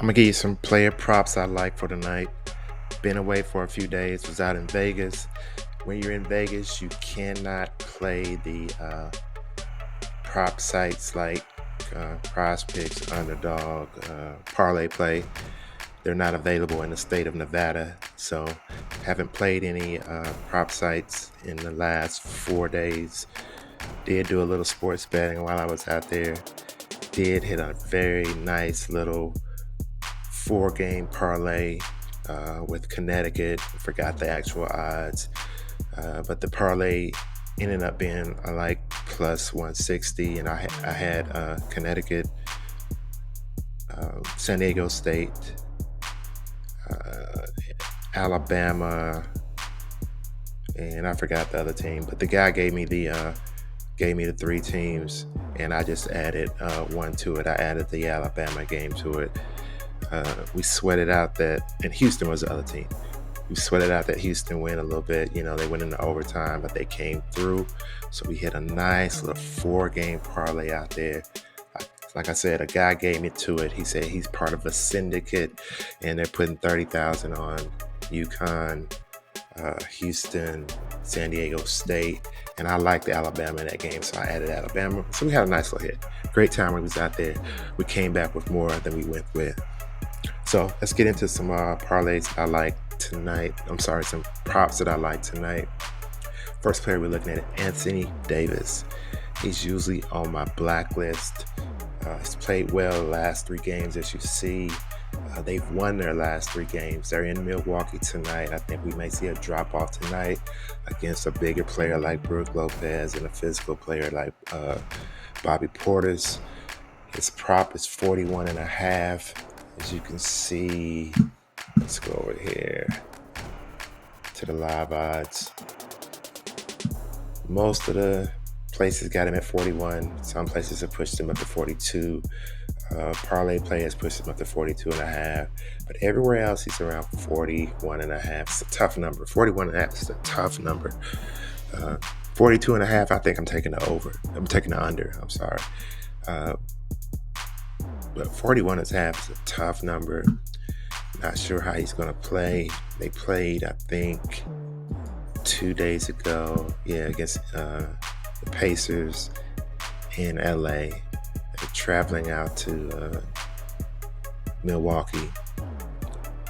I'm gonna give you some player props I like for tonight. Been away for a few days, was out in Vegas. When you're in Vegas, you cannot play the prop sites like PrizePicks, Underdog, Parlay Play. They're not available in the state of Nevada, so haven't played any prop sites in the last 4 days. Did do a little sports betting while I was out there. Did hit a very nice little 4-game parlay with Connecticut. Forgot the actual odds, but the parlay ended up being like plus 160, and I had Connecticut, San Diego State, Alabama, and I forgot the other team. But the guy gave me the 3 teams, and I just added one to it. I added the Alabama game to it. We sweated out that, and Houston was the other team. We sweated out that Houston win a little bit. You know, they went into overtime, but they came through. So we hit a nice little 4-game parlay out there. Like I said, a guy gave me to it. He said he's part of a syndicate, and they're putting $30,000 on UConn, Houston, San Diego State, and I liked the Alabama in that game, so I added Alabama. So we had a nice little hit. Great time when we was out there. We came back with more than we went with. So let's get into some parlays I like tonight. Some props that I like tonight. First player we're looking at, Anthony Davis. He's usually on my blacklist. He's played well the last 3 games, as you see. They've won their last 3 games. They're in Milwaukee tonight. I think we may see a drop-off tonight against a bigger player like Brook Lopez and a physical player like Bobby Portis. His prop is 41.5. As you can see, let's go over here to the live odds. Most of the places got him at 41. Some places have pushed him up to 42. Parlay Play has pushed him up to 42.5. But everywhere else, he's around 41.5. It's a tough number. 41.5 is a tough number. 42.5, I think I'm taking the over. I'm taking the under. I'm sorry. But 41.5 is a tough number. Not sure how he's going to play. They played, I think, 2 days ago. Yeah, against the Pacers in LA. They're traveling out to Milwaukee.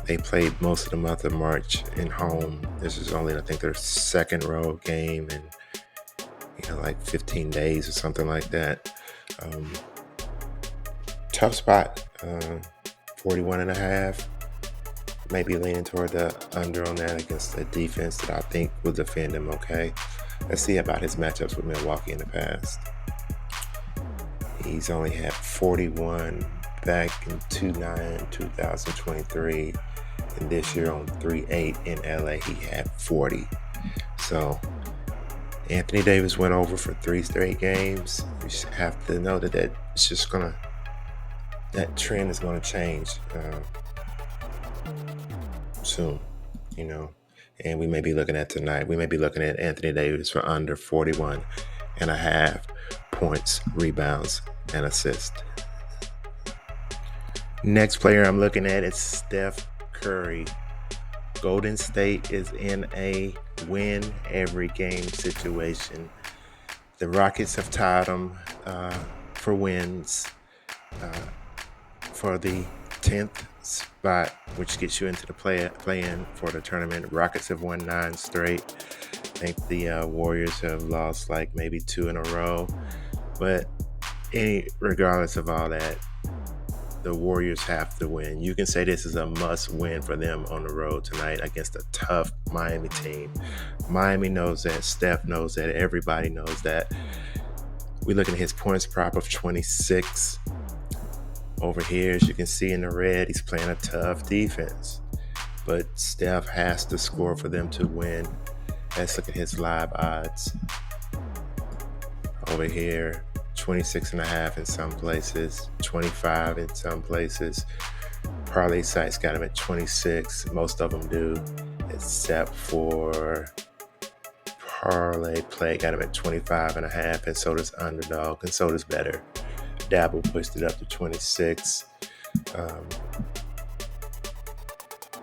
They played most of the month of March in home. This is only, I think, their second road game in, like 15 days or something like that. Tough spot. 41.5. Maybe leaning toward the under on that against the defense that I think will defend him okay. Let's see about his matchups with Milwaukee in the past. He's only had 41 back in 2023. And this year on 3-8 in LA, he had 40. So Anthony Davis went over for 3 straight games. You have to know that that trend is going to change soon, and we may be looking at tonight. We may be looking at Anthony Davis for under 41.5 points, rebounds, and assists. Next player I'm looking at is Steph Curry. Golden State is in a win every game situation. The Rockets have tied them for wins for the 10th spot, which gets you into the play-in for the tournament. Rockets have won 9 straight. I think the Warriors have lost like maybe 2 in a row. But regardless of all that, the Warriors have to win. You can say this is a must-win for them on the road tonight against a tough Miami team. Miami knows that. Steph knows that. Everybody knows that. We're looking at his points prop of 26. Over here, as you can see in the red, he's playing a tough defense. But Steph has to score for them to win. Let's look at his live odds. Over here, 26.5 in some places, 25 in some places. Parlay sites got him at 26. Most of them do, except for Parlay Play got him at 25.5, and so does Underdog, and so does Better. Dabble pushed it up to 26.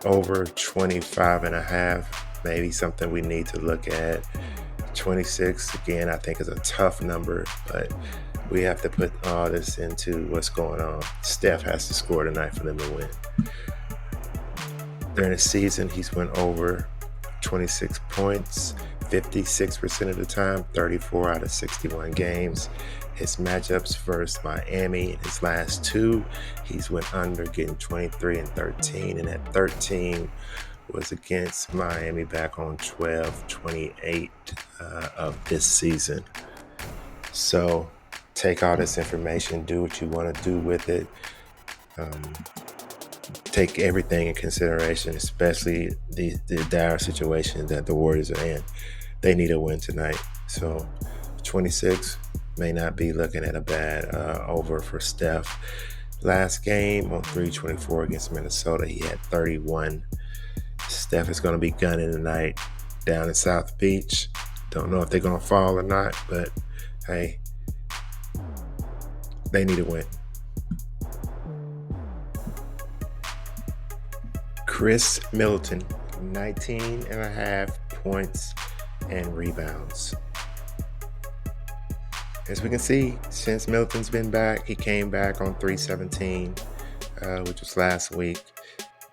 Over 25.5, maybe something we need to look at. 26, again, I think is a tough number, but we have to put all this into what's going on. Steph has to score tonight for them to win. During the season, he's went over 26 points 56% of the time, 34 out of 61 games. His matchups versus Miami in his last two, he's went under, getting 23 and 13, and that 13 was against Miami back on 12/28 of this season. So take all this information, do what you want to do with it. Take everything in consideration, especially the dire situation that the Warriors are in. They need a win tonight. So 26 may not be looking at a bad over for Steph. Last game on 3/24 against Minnesota, he had 31. Steph is going to be gunning tonight down in South Beach. Don't know if they're going to fall or not, but hey, they need a win. Chris Middleton, 19.5 points and rebounds. As we can see, since Middleton's been back, he came back on 3/17, which was last week.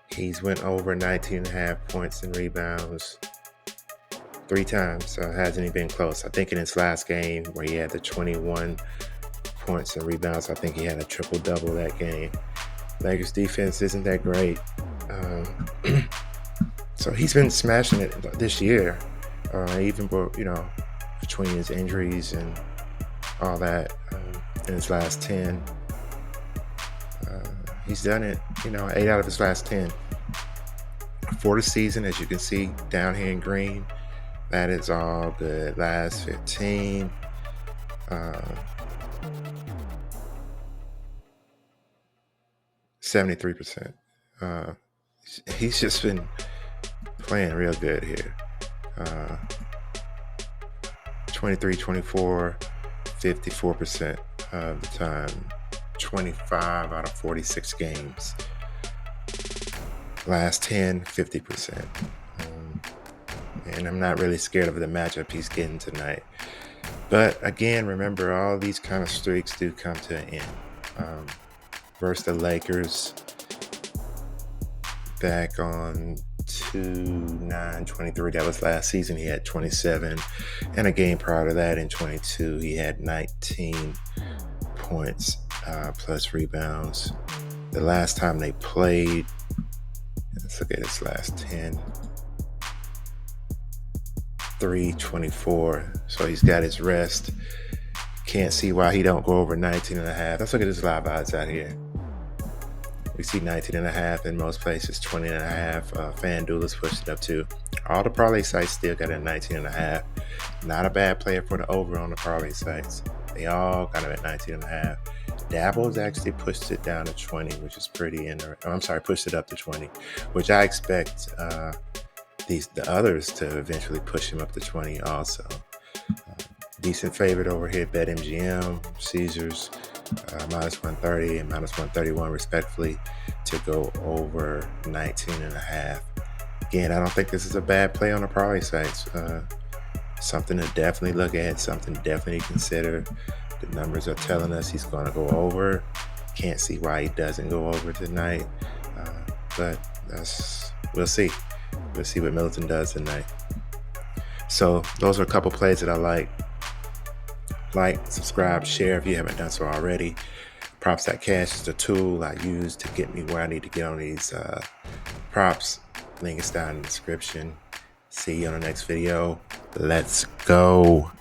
He's went over 19.5 points and rebounds 3 times, so it hasn't even been close. I think in his last game where he had the 21 points and rebounds, I think he had a triple-double that game. Lakers defense isn't that great. So he's been smashing it this year, even between his injuries and all that. In his last 10, he's done it. 8 out of his last 10 for the season. As you can see down here in green, that is all good. Last 15. 73%. He's just been playing real good here. 23, 24, 54% of the time. 25 out of 46 games. Last 10, 50%. And I'm not really scared of the matchup he's getting tonight. But again, remember, all these kind of streaks do come to an end. Versus the Lakers back on 2/9/23, that was last season, he had 27, and a game prior to that in 22 he had 19 points plus rebounds. The last time they played, let's look at his last 10, 3/24, so he's got his rest. Can't see why he don't go over 19.5. Let's look at his live odds out here. We see 19.5 in most places, 20.5. FanDuel has pushed it up too. All the parlay sites still got it at 19.5. Not a bad player for the over on the parlay sites. They all got it at 19.5. Dabble has actually pushed it down to 20, which is pretty interesting. Pushed it up to 20, which I expect the others to eventually push him up to 20 also. Decent favorite over here, BetMGM, Caesars, minus 130 and minus 131 respectively, to go over 19.5. Again, I don't think this is a bad play on the parlay sites. Something to definitely look at, something to definitely consider. The numbers are telling us he's going to go over. Can't see why he doesn't go over tonight, but we'll see. We'll see what Middleton does tonight. So those are a couple plays that I like. Like, subscribe, share if you haven't done so already. PROPS.CASH is the tool I use to get me where I need to get on these props. Link is down in the description. See you on the next video. Let's go.